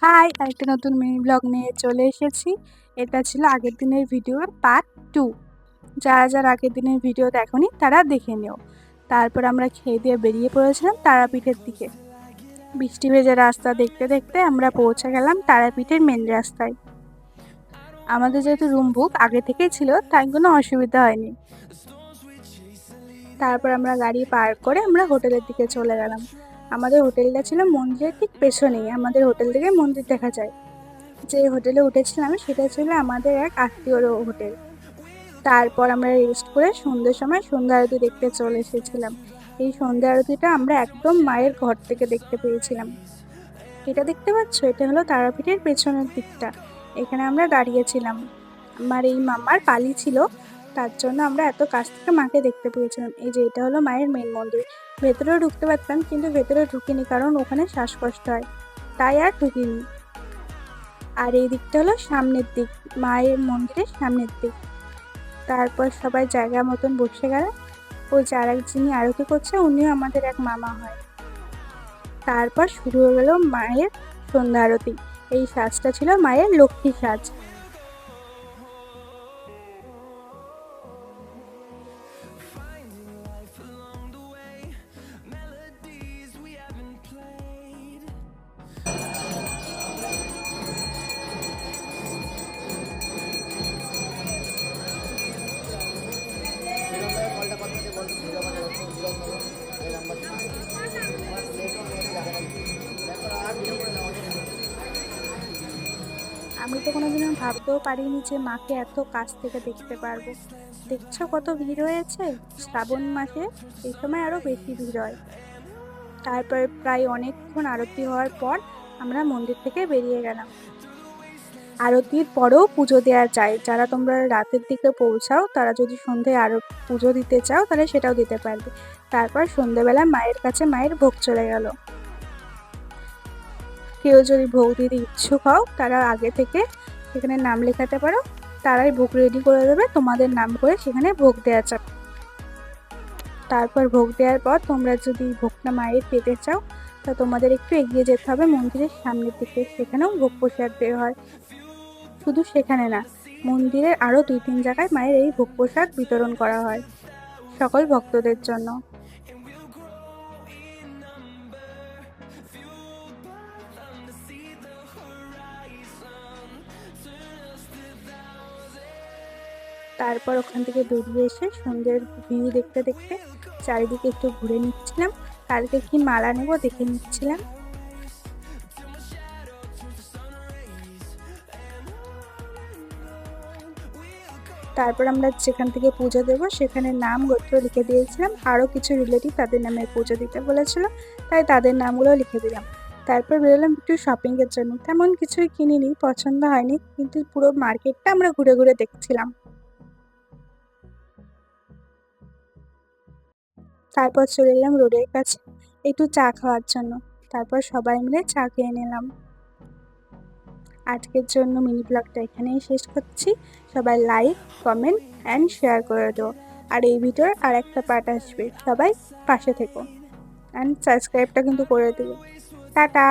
High! আরেকটা নতুন mini blog নিয়ে চলে এসেছি। এটা ছিল আগের দিনের ভিডিওর পার্ট 2। যারা আগের দিনের ভিডিও দেখোনি তারা দেখে নিও। তারপর আমরা খেয়ে দিয়ে বেরিয়ে পড়েছিলাম তারাপীঠের দিকে। বৃষ্টি ভেজা রাস্তা দেখতে দেখতে আমরা পৌঁছে গেলাম তারাপীঠের মেন রাস্তায়। আমাদের যেহেতু রুম বুক আগে থেকেই ছিল তাই কোনো অসুবিধা হয়নি। তারপর আমরা গাড়ি পার্ক করে আমরা হোটেলের দিকে চলে গেলাম। আমাদের হোটেলটা ছিল মন্দিরের ঠিক পেছনেই, আমাদের হোটেল থেকে মন্দির দেখা যায়। যে হোটেলে উঠেছিলাম সেটা ছিল আমাদের এক আত্মীয়র হোটেল। তারপর আমরা রেস্ট করে সন্ধ্যের সময় সন্ধ্যা আরতি দেখতে চলে এসেছিলাম। এই সন্ধ্যা আরতিটা আমরা একদম মায়ের ঘর থেকে দেখতে পেয়েছিলাম। এটা দেখতে পাচ্ছ, এটা হলো তারাপীঠের পেছনের দিকটা। এখানে আমরা দাঁড়িয়েছিলাম। আমার এই মামার পালি ছিল, তার জন্য আমরা এত কাছ থেকে মাকে দেখতে পেয়েছিলাম। এই যে এটা হলো মায়ের মেন মন্দির। ভেতরেও ঢুকতে পারতাম কিন্তু ভেতরে ঢুকিনি, কারণ ওখানে শ্বাসকষ্ট হয়, তাই আর ঢুকিনি। আর এই দিকটা হলো সামনের দিক, মায়ের মন্দিরের সামনের দিক। তারপর সবাই জায়গা মতন বসে গেল। ওই যারা যিনি আরতি করছে উনিও আমাদের এক মামা হয়। তারপর শুরু হয়ে গেল মায়ের সন্ধ্যা আরতি। এই সাজটা ছিল মায়ের লক্ষ্মী সাজ। আমি তো কোনোদিনও ভাবতেও পারিনি যে মাকে এত কাছ থেকে দেখতে পারবো। দেখছো কত ভিড় হয়েছে। শ্রাবণ মাসে এই সময় আরো বেশি ভিড় হয়। তারপর প্রায় অনেকক্ষণ আরতি হওয়ার পর আমরা মন্দির থেকে বেরিয়ে গেলাম। আরতির পরেও পুজো দেওয়া যায়। যারা তোমরা রাতের দিকে পৌঁছাও তারা যদি সন্ধ্যায় আরো পুজো দিতে চাও তাহলে সেটাও দিতে পারবে। তারপর সন্ধ্যেবেলা মায়ের কাছে মায়ের ভোগ চলে গেল। কেউ যদি ভোগ দিতে ইচ্ছুক হও তারা আগে থেকে সেখানে নাম লেখাতে পারো, তারাই ভোগ রেডি করে দেবে, তোমাদের নাম করে সেখানে ভোগ দেওয়া যাবে। তারপর ভোগ দেওয়ার পর তোমরা যদি ভোগটা মায়ের পেতে চাও তা তোমাদের একটু এগিয়ে যেতে হবে মন্দিরের সামনের দিকে, সেখানেও ভোগ প্রসাদ দেওয়া হয়। শুধু সেখানে না, মন্দিরের আরো 2-3 জায়গায় মায়ের এই ভোগ প্রসাদ বিতরণ করা হয় সকল ভক্তদের জন্য। তারপর ওখান থেকে বেরিয়ে এসে সন্ধ্যের ভিউ দেখতে দেখতে চারিদিকে একটু ঘুরে নিচ্ছিলাম। কালকে কি মালা নেব দেখে নিচ্ছিলাম। তারপর আমরা যেখান থেকে পুজো দেব সেখানে নাম গোত্র লিখে দিয়েছিলাম। আরও কিছু রিলেটিভ তাদের নামে পুজো দিতে বলেছিল, তাই তাদের নামগুলো লিখে দিলাম। তারপর বেরোলাম একটু শপিংয়ের জন্য। তেমন কিছুই কিনিনি, পছন্দ হয়নি, কিন্তু পুরো মার্কেটটা আমরা ঘুরে ঘুরে দেখছিলাম। তারপর চলে এলাম রোডের কাছে একটু চা খাওয়ার জন্য। তারপর সবাই মিলে চা খেয়ে নিলাম। আজকের জন্য মিনি ব্লগটা এখানেই শেষ করছি। সবাই লাইক, কমেন্ট অ্যান্ড শেয়ার করে দিও। আর এই ভিডিওর আর একটা পার্ট আসবে, সবাই পাশে থেকো অ্যান্ড সাবস্ক্রাইবটা কিন্তু করে দিও। টাটা।